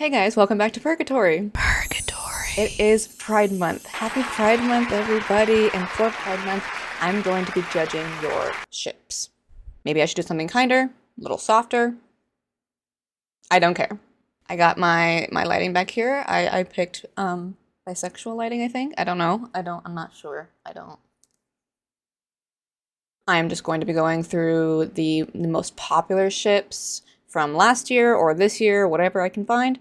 Hey guys, welcome back to Purgatory. It is Pride Month. Happy Pride Month, everybody. And for Pride Month, I'm going to be judging your ships. Maybe I should do something kinder, a little softer. I don't care. I got my lighting back here. I picked bisexual lighting, I think. I don't know. I'm not sure. I'm just going to be going through the most popular ships from last year or this year, whatever I can find,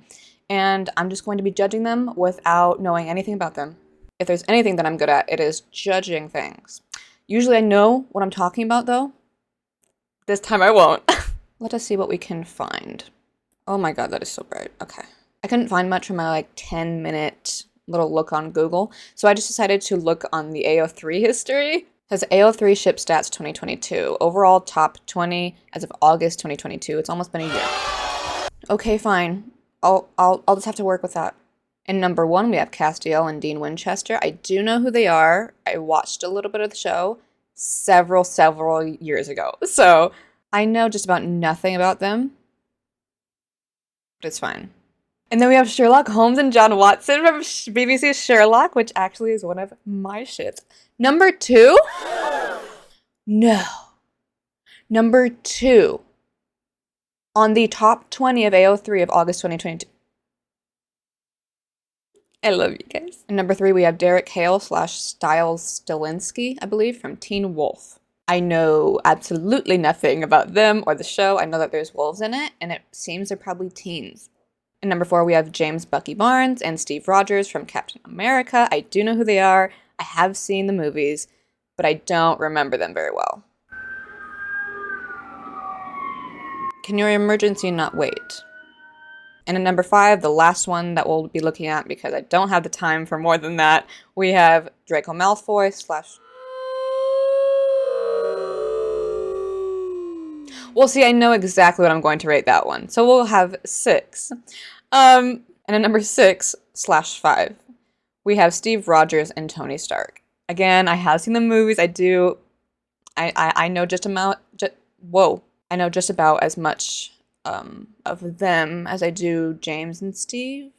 and I'm just going to be judging them without knowing anything about them. If there's anything that I'm good at, it is judging things. Usually I know what I'm talking about, though. This time I won't. Let us see what we can find. Oh my god, that is so bright. Okay. I couldn't find much from my 10-minute little look on Google, so I just decided to look on the AO3 history. It says AO3 ship stats 2022. Overall top 20 as of August 2022. It's almost been a year. Okay, fine. I'll just have to work with that. In number 1, we have Castiel and Dean Winchester. I do know who they are. I watched a little bit of the show several years ago. So I know just about nothing about them. But it's fine. And then we have Sherlock Holmes and John Watson from BBC's Sherlock, which actually is one of my shits. Number 2? No. Number 2. On the top 20 of AO3 of August 2022. I love you guys. And number 3, we have Derek Hale / Stiles Stilinski, I believe, from Teen Wolf. I know absolutely nothing about them or the show. I know that there's wolves in it, and it seems they're probably teens. And number 4, we have James Bucky Barnes and Steve Rogers from Captain America. I do know who they are. I have seen the movies, but I don't remember them very well. Can your emergency not wait? And in number 5, the last one that we'll be looking at because I don't have the time for more than that, we have Draco Malfoy / Well, see, I know exactly what I'm going to rate that one. So we'll have 6. And at number 6/5, we have Steve Rogers and Tony Stark. Again, I have seen the movies. I know I know just about as much of them as I do James and Steve.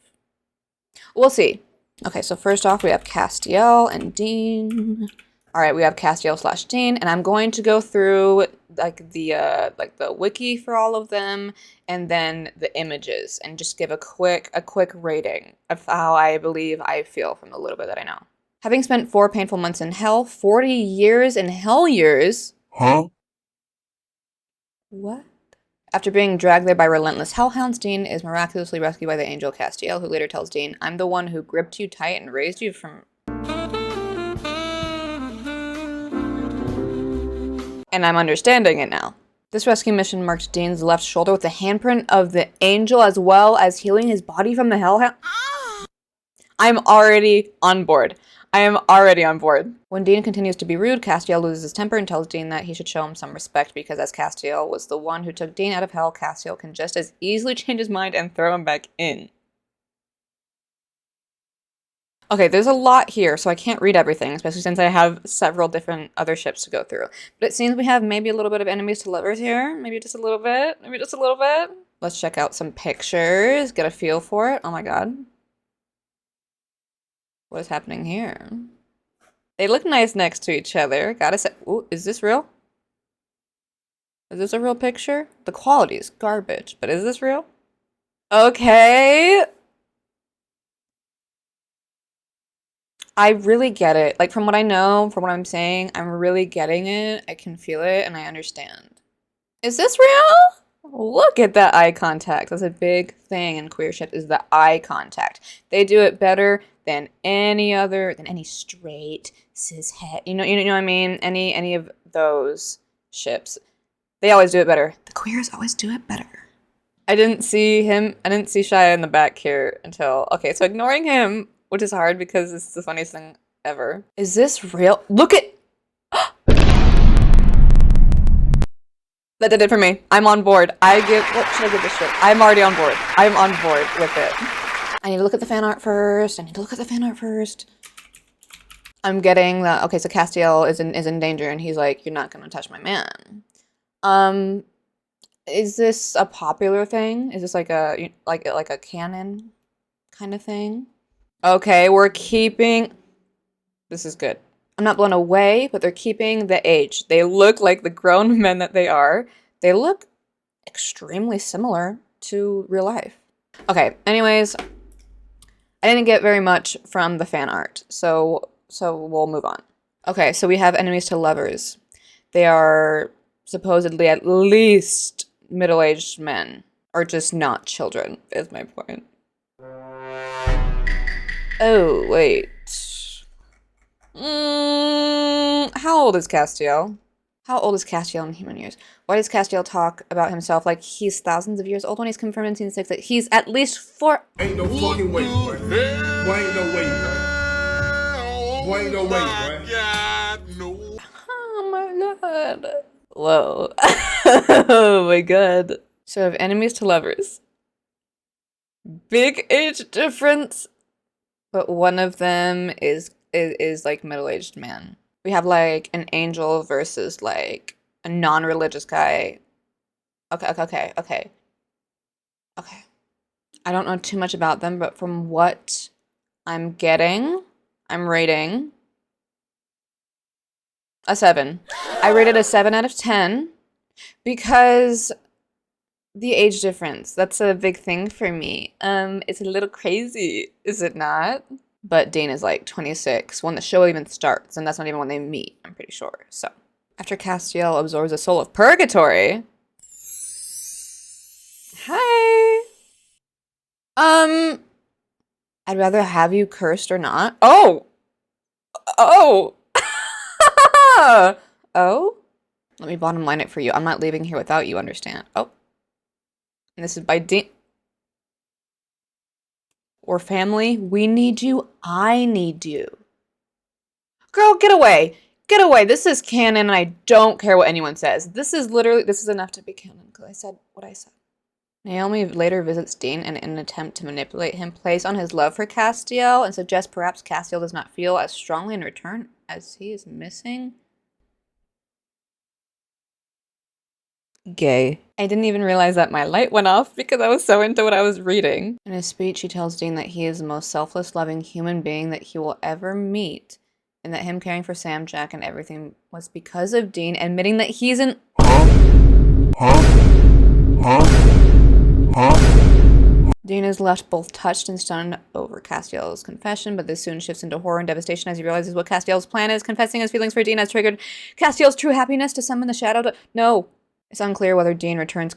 We'll see. Okay, so first off, we have Castiel and Dean. All right, we have Castiel / Dean, and I'm going to go through the wiki for all of them, and then the images, and just give a quick rating of how I believe I feel from the little bit that I know. Having spent 4 painful months in hell, 40 years in hell years. Huh? What? After being dragged there by relentless hellhounds, Dean is miraculously rescued by the angel Castiel, who later tells Dean, "I'm the one who gripped you tight and raised you from..." And I'm understanding it now. This rescue mission marked Dean's left shoulder with the handprint of the angel, as well as healing his body from the hellhound. I'm already on board. When Dean continues to be rude, Castiel loses his temper and tells Dean that he should show him some respect because as Castiel was the one who took Dean out of hell, Castiel can just as easily change his mind and throw him back in. Okay, there's a lot here, so I can't read everything, especially since I have several different other ships to go through. But it seems we have maybe a little bit of enemies to lovers here. Maybe just a little bit. Let's check out some pictures, get a feel for it. Oh my god. What is happening here? They look nice next to each other. Gotta say, ooh, is this real? Is this a real picture? The quality is garbage, but is this real? Okay. I really get it. From what I know, from what I'm saying, I'm really getting it. I can feel it, and I understand. Is this real? Look at that eye contact. That's a big thing in queer ships, is the eye contact. They do it better than any straight cishet. You know what I mean? Any of those ships. They always do it better. The queers always do it better. I didn't see Shia in the back here until... Okay, so ignoring him, which is hard because it's the funniest thing ever. Is this real? Look at... That did it for me. I'm on board. What should I give this shit? I'm already on board. I'm on board with it. I need to look at the fan art first. I'm getting that... Okay, so Castiel is in danger, and he's like, "You're not gonna touch my man." Is this a popular thing? Is this like a canon kind of thing? Okay, we're keeping. This is good. I'm not blown away, but they're keeping the age. They look like the grown men that they are. They look extremely similar to real life. Okay, anyways, I didn't get very much from the fan art, so we'll move on. Okay, so we have enemies to lovers. They are supposedly at least middle-aged men, or just not children, is my point. Oh, wait. How old is Castiel? How old is Castiel in human years? Why does Castiel talk about himself like he's thousands of years old when he's confirmed in season 6 that he's at least 4? Ain't no fucking way, boy. Boy, ain't no way, boy. Boy, ain't no way, boy. Oh my god. Whoa. Oh my god. So of enemies to lovers. Big age difference, but one of them is like middle-aged man. We have like an angel versus like a non-religious guy. Okay. I don't know too much about them, but from what I'm getting, I'm rating a 7. I rated a 7 out of 10 because the age difference. That's a big thing for me. It's a little crazy, is it not? But Dean is like 26 when the show even starts, and that's not even when they meet, I'm pretty sure. So, after Castiel absorbs a soul of purgatory. Hi. I'd rather have you cursed or not. Oh. Oh. Let me bottom line it for you. I'm not leaving here without you, understand? Oh. And this is by Dean. Or family, we need you, I need you. Girl, get away. Get away. This is canon and I don't care what anyone says. This is enough to be canon because I said what I said. Naomi later visits Dean and in an attempt to manipulate him, plays on his love for Castiel and suggests perhaps Castiel does not feel as strongly in return as he is missing. Gay. I didn't even realize that my light went off because I was so into what I was reading. In his speech, he tells Dean that he is the most selfless, loving human being that he will ever meet, and that him caring for Sam, Jack, and everything was because of Dean, admitting that he's an... Dean is left both touched and stunned over Castiel's confession, but this soon shifts into horror and devastation as he realizes what Castiel's plan is. Confessing his feelings for Dean has triggered Castiel's true happiness to summon the shadow to... No! It's unclear whether Dean returns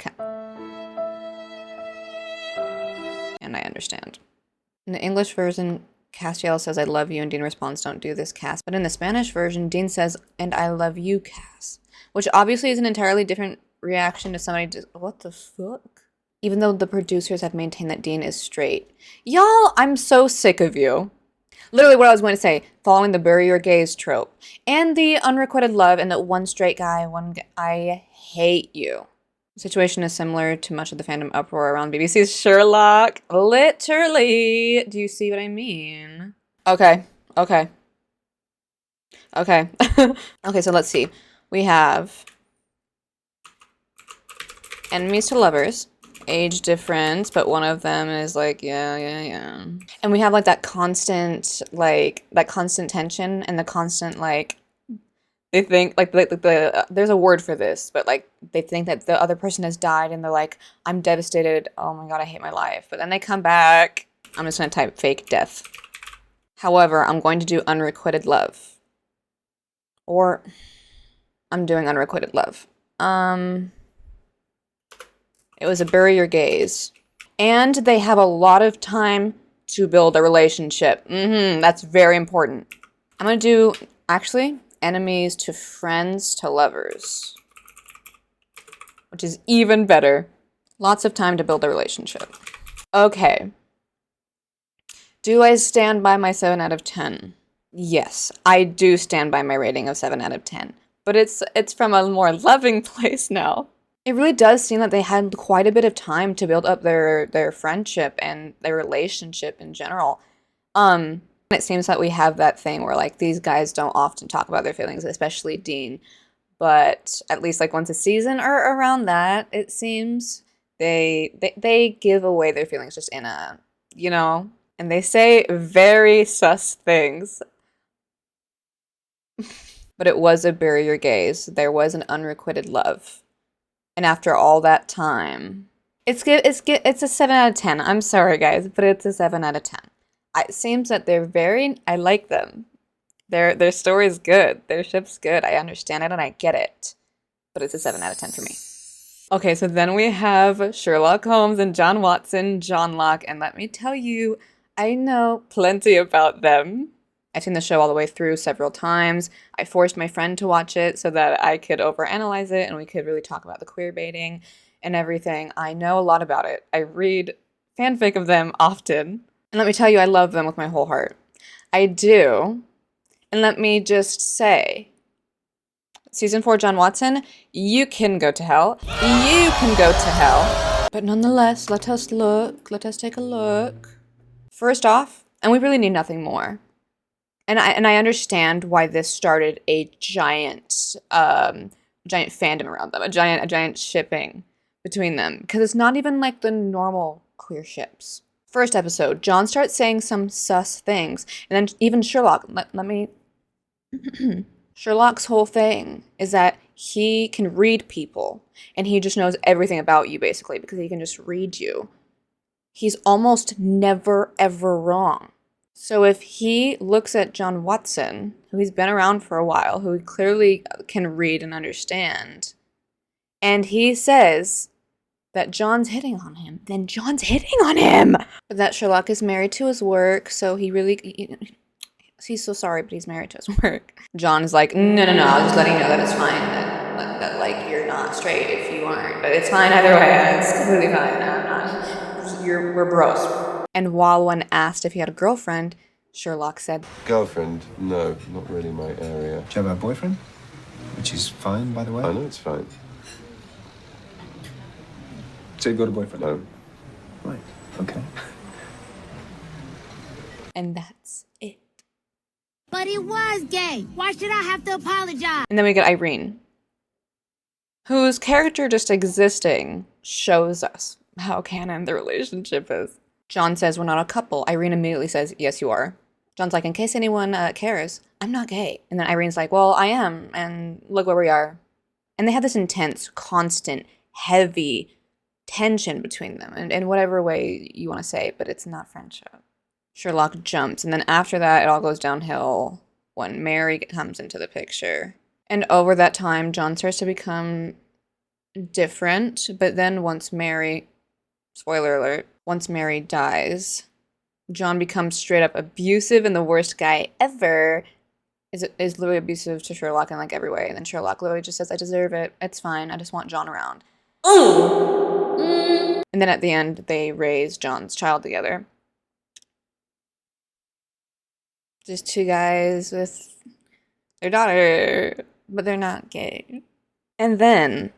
and I understand. In the English version, Castiel says, I love you, and Dean responds, don't do this, Cass. But in the Spanish version, Dean says, and I love you, Cass. Which obviously is an entirely different reaction to somebody what the fuck? Even though the producers have maintained that Dean is straight. Y'all, I'm so sick of you. Literally what I was going to say, following the bury your gays trope. And the unrequited love and the one straight guy, I hate you. The situation is similar to much of the fandom uproar around BBC's Sherlock. Literally. Do you see what I mean? Okay. Okay, so let's see. We have enemies to lovers. Age difference, but one of them is like, yeah. And we have like that constant tension and the constant like, they think like there's a word for this, but like they think that the other person has died and they're like, I'm devastated. Oh my god, I hate my life. But then they come back. I'm just gonna type fake death. However, I'm going to do unrequited love. Or I'm doing unrequited love. It was a bury your gays. And they have a lot of time to build a relationship. That's very important. I'm gonna do, actually, enemies to friends to lovers. Which is even better. Lots of time to build a relationship. Okay. Do I stand by my 7 out of 10? Yes, I do stand by my rating of 7 out of 10. But it's from a more loving place now. It really does seem that they had quite a bit of time to build up their friendship and their relationship in general. It seems that we have that thing where like these guys don't often talk about their feelings, especially Dean. but at least like once a season or around that, it seems they give away their feelings just in a, you know, and they say very sus things. But it was a bury your gays. There was an unrequited love. And after all that time, it's a 7 out of 10. I'm sorry, guys, but it's a 7 out of 10. It seems that I like them. Their story is good. Their ship's good. I understand it and I get it. But it's a 7 out of 10 for me. Okay, so then we have Sherlock Holmes and John Watson, John Locke, and let me tell you, I know plenty about them. I've seen the show all the way through several times. I forced my friend to watch it so that I could overanalyze it and we could really talk about the queer baiting and everything. I know a lot about it. I read fanfic of them often. And let me tell you, I love them with my whole heart. I do. And let me just say, Season 4, John Watson, you can go to hell. You can go to hell. But nonetheless, let us look. Let us take a look. First off, and we really need nothing more. And I understand why this started a giant fandom around them, a giant shipping between them, because it's not even like the normal queer ships. First episode, John starts saying some sus things, and then even Sherlock. Let me. Sherlock's whole thing is that he can read people, and he just knows everything about you basically because he can just read you. He's almost never ever wrong. So if he looks at John Watson, who he's been around for a while, who he clearly can read and understand, and he says that John's hitting on him, then John's hitting on him! But that Sherlock is married to his work, so he's so sorry, but he's married to his work. John is like, no, I was just letting you know that it's fine, that like, you're not straight if you aren't, but it's fine either way, it's completely fine, I'm not, we're bros. And while when asked if he had a girlfriend, Sherlock said, Girlfriend? No, not really my area. Do you have a boyfriend? Which is fine, by the way. I know it's fine. So you got a boyfriend? No. Right, okay. And that's it. But he was gay. Why should I have to apologize? And then we get Irene, whose character just existing shows us how canon the relationship is. John says we're not a couple. Irene immediately says, yes, you are. John's like, in case anyone cares, I'm not gay. And then Irene's like, well, I am. And look where we are. And they have this intense, constant, heavy tension between them in whatever way you want to say it, but it's not friendship. Sherlock jumps. And then after that, it all goes downhill when Mary comes into the picture. And over that time, John starts to become different. But then once Mary, spoiler alert, once Mary dies, John becomes straight up abusive and the worst guy ever. Is literally abusive to Sherlock in like every way. And then Sherlock literally just says, I deserve it. It's fine. I just want John around. And then at the end, they raise John's child together. Just two guys with their daughter, but they're not gay. And then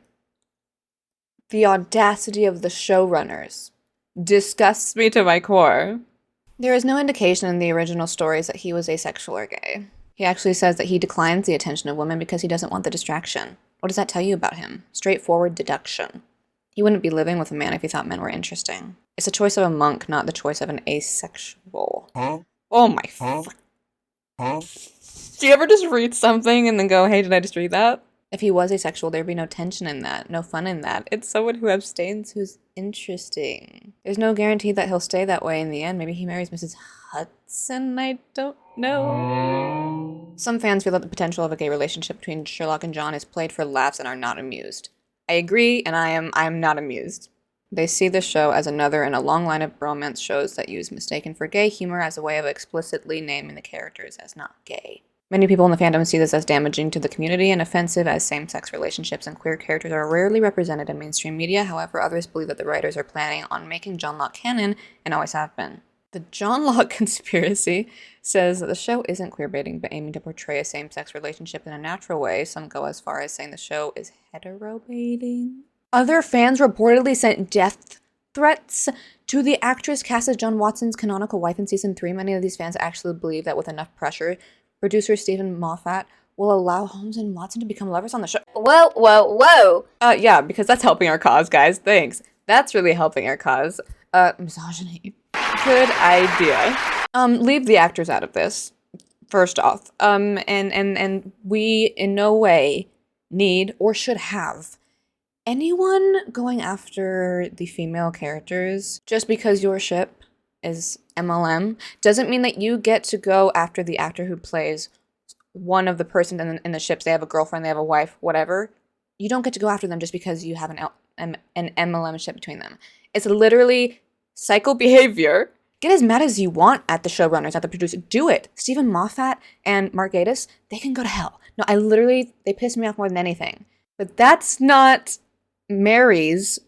the audacity of the showrunners disgusts me to my core. There is no indication in the original stories that he was asexual or gay. He actually says that he declines the attention of women because he doesn't want the distraction. What does that tell you about him? Straightforward deduction. He wouldn't be living with a man if he thought men were interesting. It's a choice of a monk, not the choice of an asexual. Huh? Oh my fuck. Huh? Do you ever just read something and then go, hey, did I just read that? If he was asexual, there'd be no tension in that, no fun in that. It's someone who abstains who's interesting. There's no guarantee that he'll stay that way in the end. Maybe he marries Mrs. Hudson, I don't know. Some fans feel that the potential of a gay relationship between Sherlock and John is played for laughs and are not amused. I agree, and I'm not amused. They see the show as another in a long line of bromance shows that use mistaken for gay humor as a way of explicitly naming the characters as not gay. Many people in the fandom see this as damaging to the community and offensive, as same-sex relationships and queer characters are rarely represented in mainstream media. However, others believe that the writers are planning on making John Locke canon and always have been. The John Locke conspiracy says that the show isn't queerbaiting, but aiming to portray a same-sex relationship in a natural way. Some go as far as saying the show is hetero-baiting. Other fans reportedly sent death threats to the actress cast as John Watson's canonical wife in season 3. Many of these fans actually believe that with enough pressure, producer Stephen Moffat will allow Holmes and Watson to become lovers on the show. Whoa, whoa, whoa. Yeah, because that's helping our cause, guys. Thanks. That's really helping our cause. Misogyny. Good idea. Leave the actors out of this, first off. And we in no way need or should have anyone going after the female characters just because your ship is MLM doesn't mean that you get to go after the actor who plays one of the persons in the ships. They have a girlfriend, they have a wife, whatever. You don't get to go after them just because you have an MLM ship between them. It's literally psycho behavior. Get as mad as you want at the showrunners, at the producer. Do it. Stephen Moffat and Mark Gatiss, they can go to hell. No, they piss me off more than anything. But that's not Mary's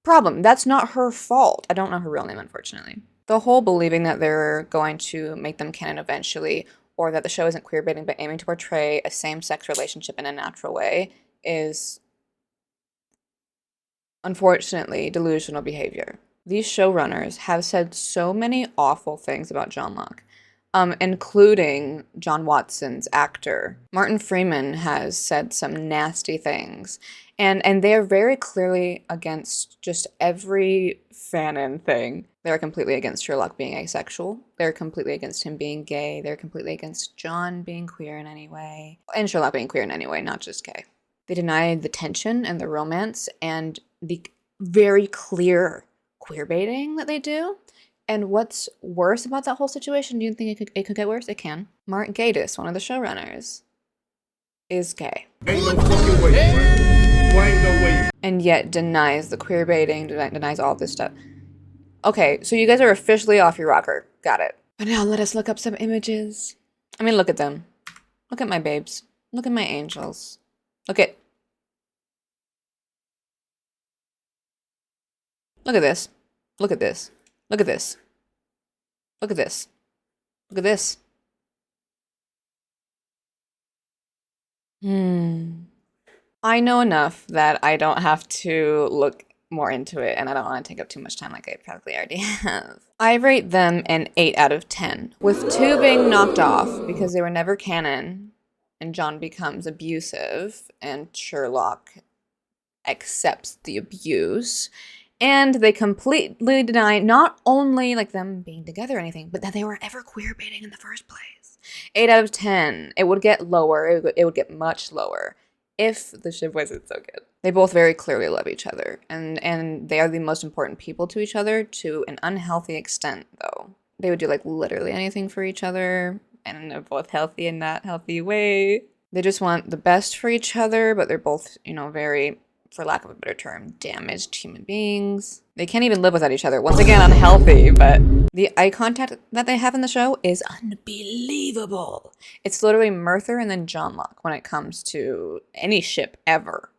problem. That's not her fault. I don't know her real name, unfortunately. The whole believing that they're going to make them canon eventually, or that the show isn't queerbaiting but aiming to portray a same-sex relationship in a natural way, is unfortunately delusional behavior. These showrunners have said so many awful things about John Locke, including John Watson's actor. Martin Freeman has said some nasty things, and they are very clearly against just every fanon thing. They're completely against Sherlock being asexual. They're completely against him being gay. They're completely against John being queer in any way, and Sherlock being queer in any way, not just gay. They deny the tension and the romance and the very clear queer baiting that they do. And what's worse about that whole situation, do you think it could get worse? It can. Mark Gatiss, one of the showrunners, is gay. Ain't no fucking way, man. Boy, ain't no way. And yet denies the queer baiting, denies all this stuff. Okay, so you guys are officially off your rocker. Got it. But now let us look up some images. I mean, look at them. Look at my babes. Look at my angels. Look at this. Look at this. Look at this. Look at this. Look at this. I know enough that I don't have to look more into it, and I don't want to take up too much time like I probably already have. I rate them an 8 out of 10, with 2 being knocked off because they were never canon, and John becomes abusive, and Sherlock accepts the abuse. And they completely deny not only like them being together or anything, but that they were ever queer baiting in the first place. 8 out of 10. It would get lower. It would get much lower if the ship wasn't so good. They both very clearly love each other, and they are the most important people to each other to an unhealthy extent, though. They would do like literally anything for each other, and they're both healthy in that healthy way. They just want the best for each other, but they're both, very, for lack of a better term, damaged human beings. They can't even live without each other. Once again, unhealthy, but the eye contact that they have in the show is unbelievable. It's literally Merthyr and then John Locke when it comes to any ship ever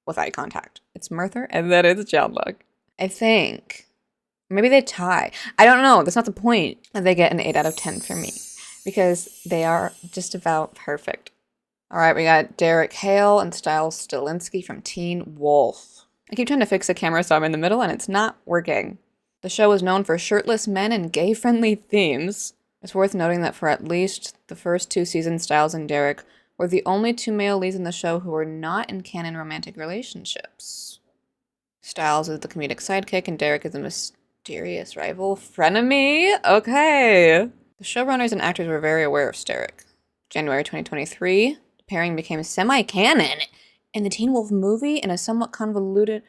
with eye contact. It's Merthyr and then it's John Locke. I think. Maybe they tie. I don't know. That's not the point. They get an 8 out of 10 for me because they are just about perfect. All right, we got Derek Hale and Stiles Stilinski from Teen Wolf. I keep trying to fix the camera so I'm in the middle and it's not working. The show was known for shirtless men and gay-friendly themes. It's worth noting that for at least the first 2 seasons, Stiles and Derek were the only 2 male leads in the show who were not in canon romantic relationships. Stiles is the comedic sidekick and Derek is a mysterious rival frenemy. Okay. The showrunners and actors were very aware of Derek. January 2023. Pairing became semi-canon in the Teen Wolf movie in a somewhat convoluted...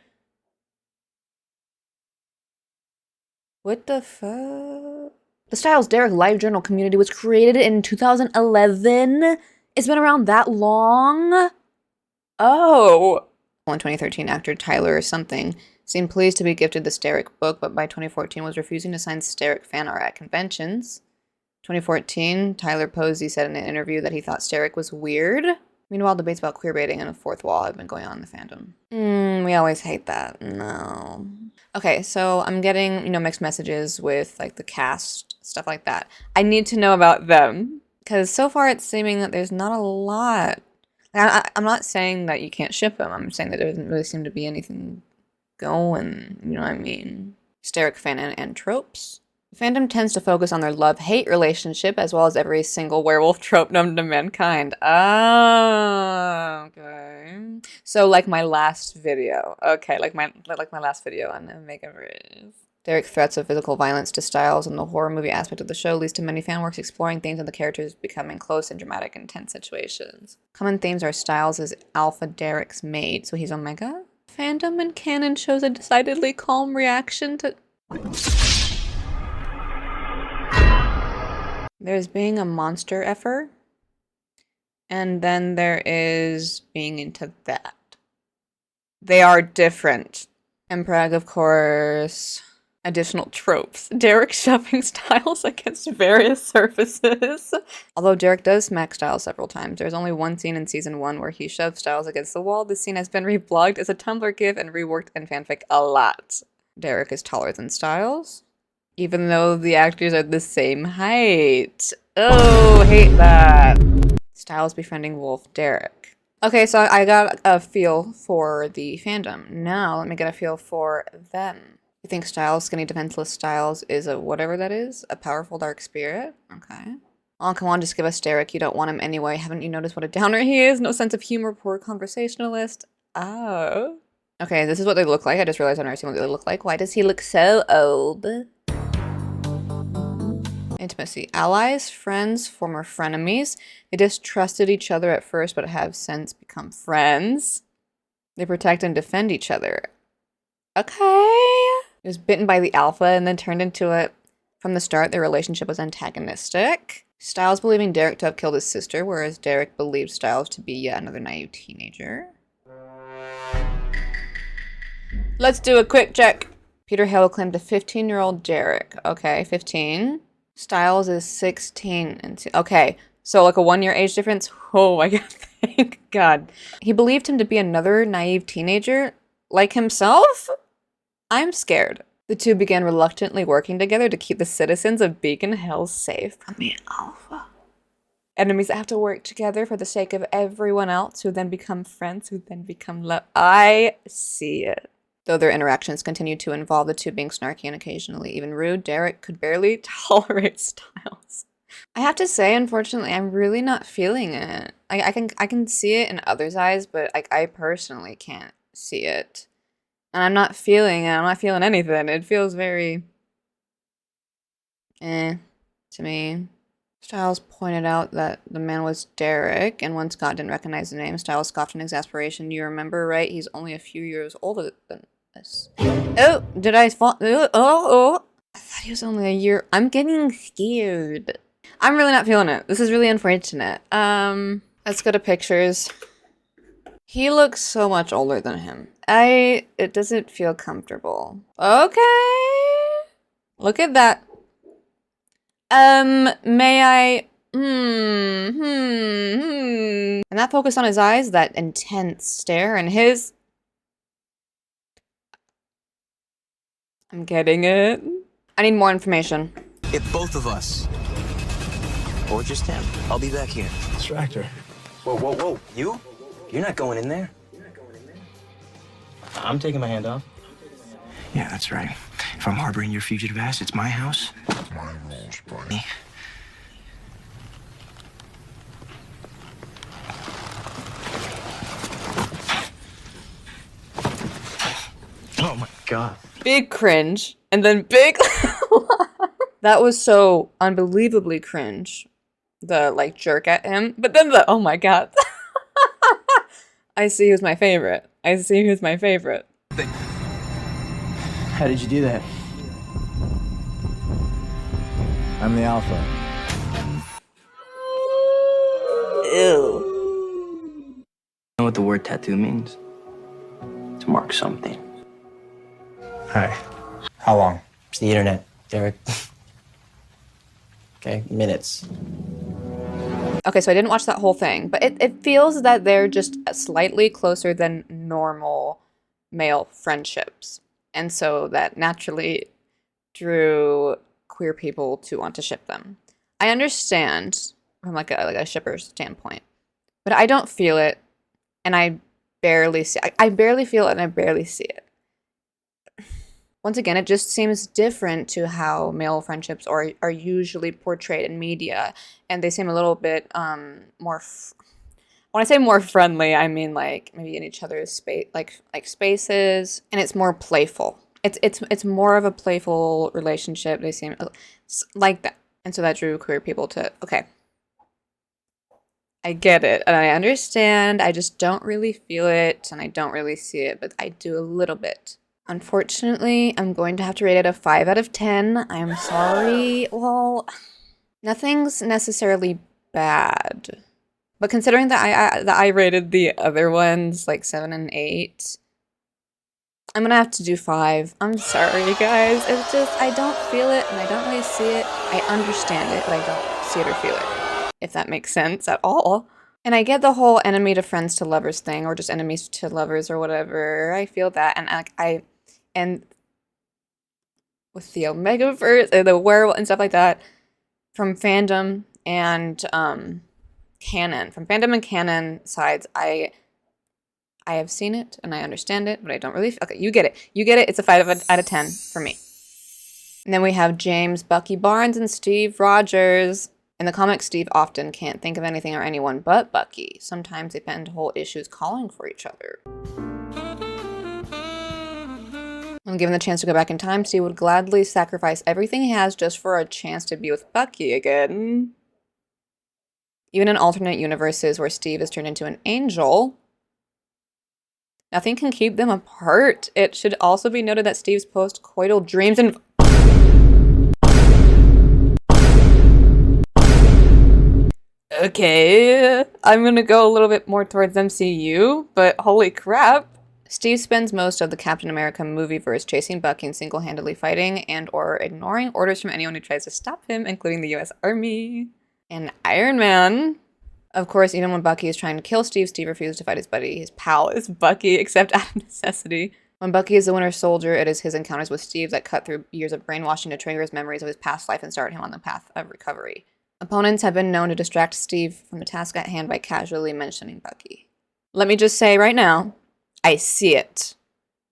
What the fuck? The Stiles Derek live journal community was created in 2011. It's been around that long? Oh. In 2013, actor Tyler or something seemed pleased to be gifted the Derek book, but by 2014 was refusing to sign Derek fan art at conventions. 2014, Tyler Posey said in an interview that he thought Derek was weird. Meanwhile, debates about queerbaiting and a fourth wall have been going on in the fandom. We always hate that. No. Okay, so I'm getting, mixed messages with, like, the cast, stuff like that. I need to know about them. Because so far it's seeming that there's not a lot. I'm not saying that you can't ship them. I'm saying that there doesn't really seem to be anything going. You know what I mean? Derek fan and tropes. Fandom tends to focus on their love-hate relationship as well as every single werewolf trope known to mankind. Oh, okay. So like my last video. Okay, like my last video on Omega Bridge. Derek threats of physical violence to Stiles, and the horror movie aspect of the show leads to many fanworks exploring themes of the characters becoming close and dramatic and tense situations. Common themes are Stiles is Alpha Derek's mate, so he's Omega. Fandom and canon shows a decidedly calm reaction to... There's being a monster effer, and then there is being into that. They are different. And Prague, of course, additional tropes. Derek shoving Stiles against various surfaces. Although Derek does smack Stiles several times, there's only one scene in season 1 where he shoves Stiles against the wall. This scene has been reblogged as a Tumblr gif and reworked in fanfic a lot. Derek is taller than Stiles, even though the actors are the same height. Oh, hate that. Stiles befriending Wolf Derek. Okay, so I got a feel for the fandom. Now let me get a feel for them. You think Stiles, skinny defenseless Stiles, is a whatever that is? A powerful dark spirit? Okay. Oh, come on, just give us Derek. You don't want him anyway. Haven't you noticed what a downer he is? No sense of humor, poor conversationalist. Oh. Okay, this is what they look like. I just realized I've never seen what they look like. Why does he look so old? Intimacy. Allies, friends, former frenemies. They distrusted each other at first, but have since become friends. They protect and defend each other. Okay. He was bitten by the alpha and then turned into it. From the start, their relationship was antagonistic. Stiles believing Derek to have killed his sister, whereas Derek believed Stiles to be yet another naive teenager. Let's do a quick check. Peter Hale claimed a 15-year-old Derek. Okay, 15. Stiles is 16. Okay, so like a 1-year age difference? Oh my god, thank god. He believed him to be another naive teenager like himself? I'm scared. The two began reluctantly working together to keep the citizens of Beacon Hill safe from the Alpha. Enemies that have to work together for the sake of everyone else, who then become friends, who then become love. I see it. Though their interactions continued to involve the two being snarky and occasionally even rude, Derek could barely tolerate Stiles. I have to say, unfortunately, I'm really not feeling it. I can see it in others' eyes, but I personally can't see it. And I'm not feeling it. I'm not feeling anything. It feels very to me. Stiles pointed out that the man was Derek, and when Scott didn't recognize the name, Stiles scoffed in exasperation. You remember, right? He's only a few years older than us. Oh, did I fall? Oh. I thought he was only a year. I'm getting scared. I'm really not feeling it. This is really unfortunate. Let's go to pictures. He looks so much older than him. It doesn't feel comfortable. Okay. Look at that. May I? And that focus on his eyes, that intense stare, and his... I'm getting it. I need more information. If both of us, or just him, I'll be back here. Distractor. Whoa. You? You're not going in there. I'm taking my hand off. Yeah, that's right. If I'm harboring your fugitive ass, it's my house. My rules, buddy. Oh my god. Big cringe, and then big That was so unbelievably cringe. The, like, jerk at him. But then the, oh my god. I see who's my favorite. I see who's my favorite. How did you do that? I'm the Alpha. Ew. You know what the word tattoo means? To mark something. Hi. How long? It's the internet, Derek. Okay, minutes. Okay, so I didn't watch that whole thing, but it feels that they're just slightly closer than normal male friendships. And so that naturally drew queer people to want to ship them. I understand from like a shipper's standpoint, but I don't feel it, and I barely see. I barely feel it, and I barely see it. Once again, it just seems different to how male friendships are usually portrayed in media, and they seem a little bit more. When I say more friendly, I mean like maybe in each other's space, like spaces, and it's more playful. It's more of a playful relationship. They seem like that, and so that drew queer people to okay. I get it, and I understand. I just don't really feel it, and I don't really see it, but I do a little bit. Unfortunately, I'm going to have to rate it a 5 out of 10. I'm sorry. Well, nothing's necessarily bad. But considering that I rated the other ones like 7 and 8, I'm gonna have to do 5. I'm sorry, guys. It's just, I don't feel it, and I don't really see it. I understand it, but I don't see it or feel it, if that makes sense at all. And I get the whole enemy to friends to lovers thing, or just enemies to lovers or whatever. I feel that, and and with the Omegaverse and the werewolf and stuff like that, from fandom and canon, from fandom and canon sides, I have seen it and I understand it, but I don't really. Okay, you get it. You get it. It's a 5 out of 10 for me. And then we have James, Bucky Barnes, and Steve Rogers. In the comics, Steve often can't think of anything or anyone but Bucky. Sometimes they spend whole issues calling for each other. When given the chance to go back in time, Steve would gladly sacrifice everything he has just for a chance to be with Bucky again. Even in alternate universes where Steve is turned into an angel, nothing can keep them apart. It should also be noted that Steve's post-coital dreams and okay, I'm gonna go a little bit more towards MCU, but holy crap. Steve spends most of the Captain America movieverse chasing Bucky and single-handedly fighting and or ignoring orders from anyone who tries to stop him, including the US Army and Iron Man. Of course, even when Bucky is trying to kill Steve, Steve refuses to fight his buddy. His pal is Bucky, except out of necessity. When Bucky is the Winter Soldier, it is his encounters with Steve that cut through years of brainwashing to trigger his memories of his past life and start him on the path of recovery. Opponents have been known to distract Steve from the task at hand by casually mentioning Bucky. Let me just say right now, I see it,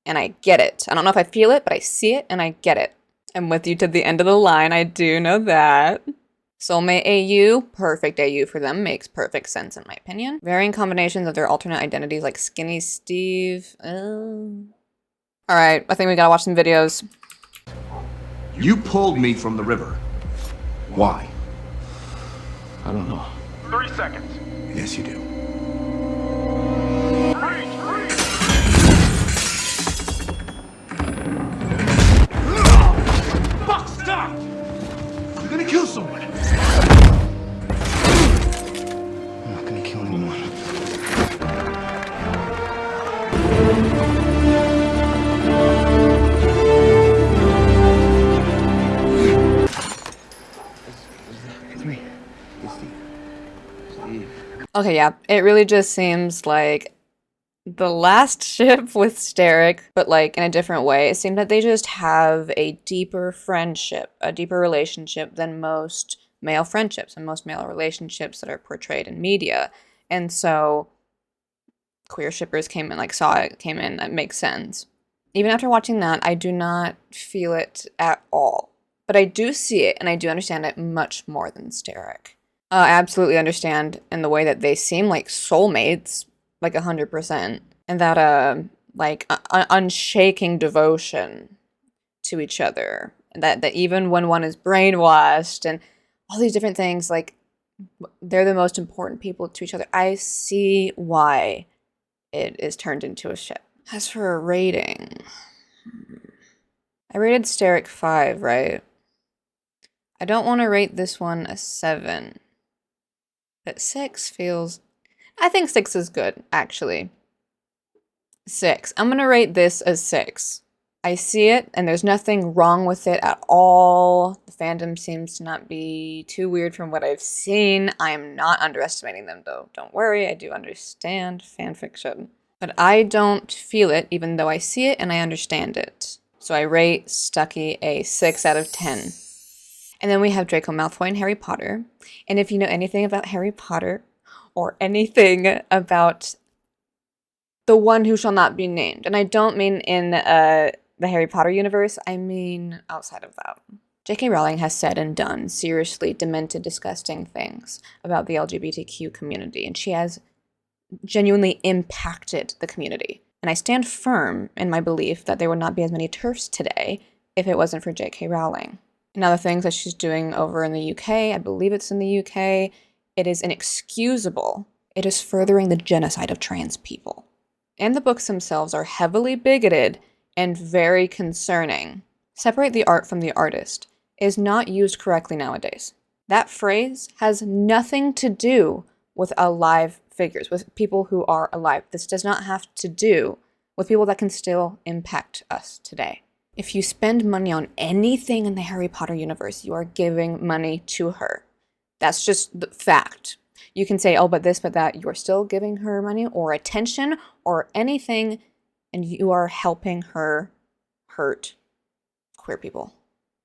and I get it. I don't know if I feel it, but I see it, and I get it. I'm with you to the end of the line, I do know that. Soulmate AU, perfect AU for them, makes perfect sense in my opinion. Varying combinations of their alternate identities like Skinny Steve. Alright, I think we gotta watch some videos. You pulled me from the river. Why? I don't know. 30 seconds. Yes, you do. Fuck, stop! You're gonna kill someone. I'm not gonna kill anyone. It's me. It's Steve. Okay, yeah, it really just seems like the last ship with Steric, but like in a different way. It seemed that they just have a deeper friendship, a deeper relationship than most male friendships and most male relationships that are portrayed in media. And so queer shippers came in, like saw it, came in, that makes sense. Even after watching that, I do not feel it at all. But I do see it and I do understand it much more than Steric. I absolutely understand in the way that they seem like soulmates, like 100%, and that unshaking devotion to each other, and that even when one is brainwashed and all these different things, like they're the most important people to each other. I see why it is turned into a ship. As for a rating, I rated Steric 5, right? I don't want to rate this one a 7. But 6 feels... I think 6 is good, actually. 6. I'm going to rate this as 6. I see it, and there's nothing wrong with it at all. The fandom seems to not be too weird from what I've seen. I am not underestimating them, though. Don't worry, I do understand fanfiction. But I don't feel it, even though I see it and I understand it. So I rate Stucky a 6 out of 10. And then we have Draco Malfoy and Harry Potter. And if you know anything about Harry Potter, or anything about the one who shall not be named, and I don't mean in the Harry Potter universe, I mean outside of that. J.K. Rowling has said and done seriously demented, disgusting things about the LGBTQ community, and she has genuinely impacted the community. And I stand firm in my belief that there would not be as many TERFs today if it wasn't for J.K. Rowling. And other things that she's doing over in the UK, I believe it's in the UK, it is inexcusable. It is furthering the genocide of trans people. And the books themselves are heavily bigoted and very concerning. Separate the art from the artist is not used correctly nowadays. That phrase has nothing to do with alive figures, with people who are alive. This does not have to do with people that can still impact us today. If you spend money on anything in the Harry Potter universe, you are giving money to her. That's just the fact. You can say, oh, but this, but that. You're still giving her money or attention or anything, and you are helping her hurt queer people,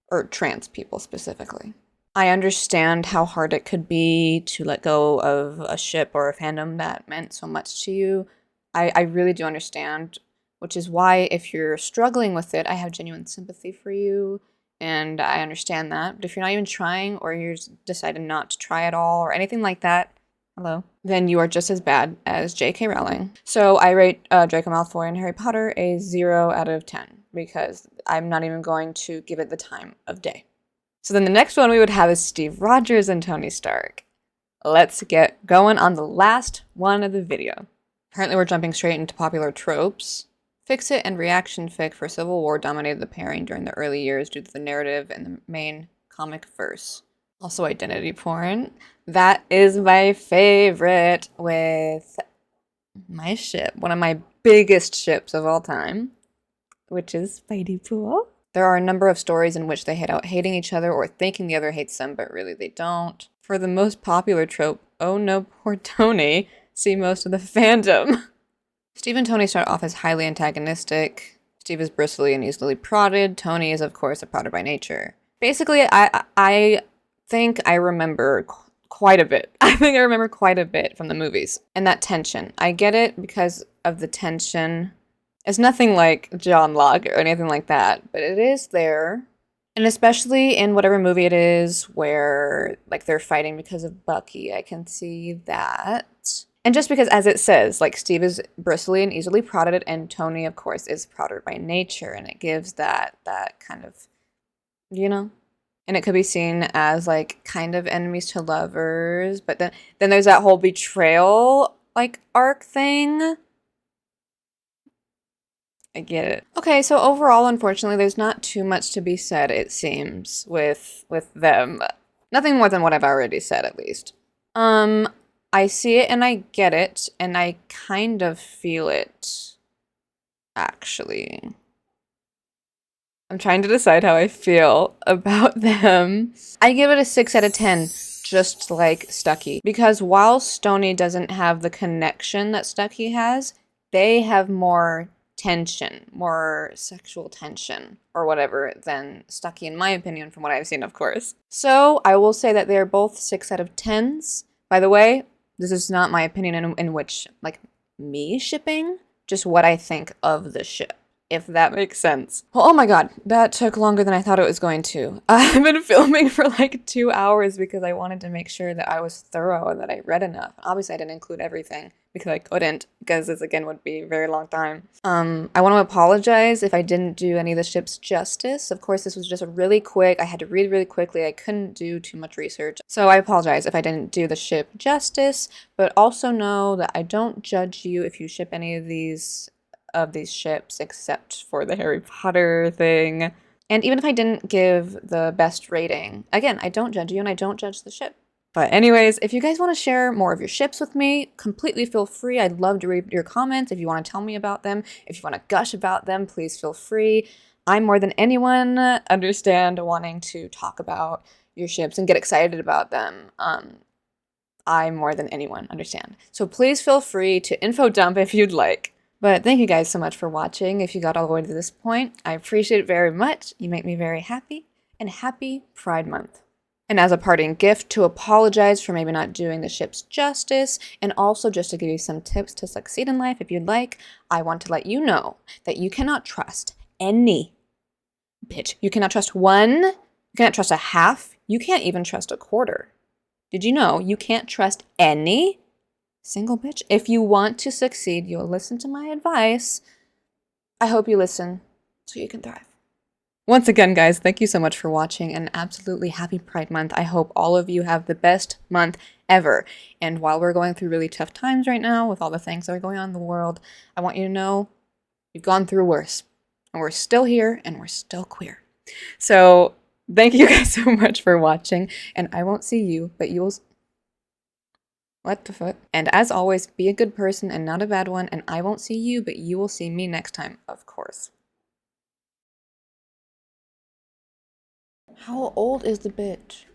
or trans people specifically. I understand how hard it could be to let go of a ship or a fandom that meant so much to you. I really do understand, which is why if you're struggling with it, I have genuine sympathy for you, and I understand that. But if you're not even trying, or you're decided not to try at all, or anything like that, hello, then you are just as bad as J.K. Rowling. So I rate Draco Malfoy and Harry Potter a 0 out of 10, because I'm not even going to give it the time of day. So then the next one we would have is Steve Rogers and Tony Stark. Let's get going on the last one of the video. Currently we're jumping straight into popular tropes. Fix-It and reaction fic for Civil War dominated the pairing during the early years due to the narrative and the main comic verse. Also identity porn. That is my favorite, with my ship, one of my biggest ships of all time, which is Spidey Pool. There are a number of stories in which they hate out hating each other or thinking the other hates them, but really they don't. For the most popular trope, oh no, poor Tony, see most of the fandom. Steve and Tony start off as highly antagonistic. Steve is bristly and easily prodded. Tony is, of course, a prodder by nature. Basically, I think I remember quite a bit. I think I remember quite a bit from the movies. And that tension. I get it because of the tension. It's nothing like John Locke or anything like that, but it is there. And especially in whatever movie it is where like they're fighting because of Bucky, I can see that. And just because, as it says, like Steve is bristly and easily prodded, and Tony, of course, is prodder by nature, and it gives that kind of, you know? And it could be seen as like kind of enemies to lovers, but then there's that whole betrayal like arc thing. I get it. Okay, so overall, unfortunately, there's not too much to be said, it seems, with them. Nothing more than what I've already said, at least. I see it and I get it, and I kind of feel it, actually. I'm trying to decide how I feel about them. I give it a 6 out of 10, just like Stucky. Because while Stoney doesn't have the connection that Stucky has, they have more tension, more sexual tension, or whatever, than Stucky, in my opinion, from what I've seen, of course. So I will say that they're both 6 out of 10s. By the way, this is not my opinion in which, like, me shipping, just what I think of the ship, if that makes sense. Well, oh my god, that took longer than I thought it was going to. I've been filming for like 2 hours because I wanted to make sure that I was thorough and that I read enough. Obviously, I didn't include everything because I couldn't, because this again would be a very long time. I want to apologize if I didn't do any of the ships justice. Of course, this was just a really quick, I had to read really quickly. I couldn't do too much research. So I apologize if I didn't do the ship justice, but also know that I don't judge you if you ship any of these ships except for the Harry Potter thing. And even if I didn't give the best rating, again, I don't judge you and I don't judge the ship. But anyways, if you guys want to share more of your ships with me, completely feel free. I'd love to read your comments. If you want to tell me about them, if you want to gush about them, please feel free. I more than anyone understand wanting to talk about your ships and get excited about them. I more than anyone understand. So please feel free to info dump if you'd like. But thank you guys so much for watching. If you got all the way to this point, I appreciate it very much. You make me very happy, and happy Pride Month. And as a parting gift, to apologize for maybe not doing the ships justice, and also just to give you some tips to succeed in life if you'd like, I want to let you know that you cannot trust any bitch. You cannot trust one. You cannot trust a half. You can't even trust a quarter. Did you know you can't trust any single bitch? If you want to succeed, you'll listen to my advice. I hope you listen so you can thrive. Once again, guys, thank you so much for watching, and absolutely happy Pride Month. I hope all of you have the best month ever. And while we're going through really tough times right now with all the things that are going on in the world, I want you to know we've gone through worse. And we're still here, and we're still queer. So thank you guys so much for watching, and I won't see you, but you will... What the fuck? And as always, be a good person and not a bad one, and I won't see you, but you will see me next time, of course. How old is the bitch?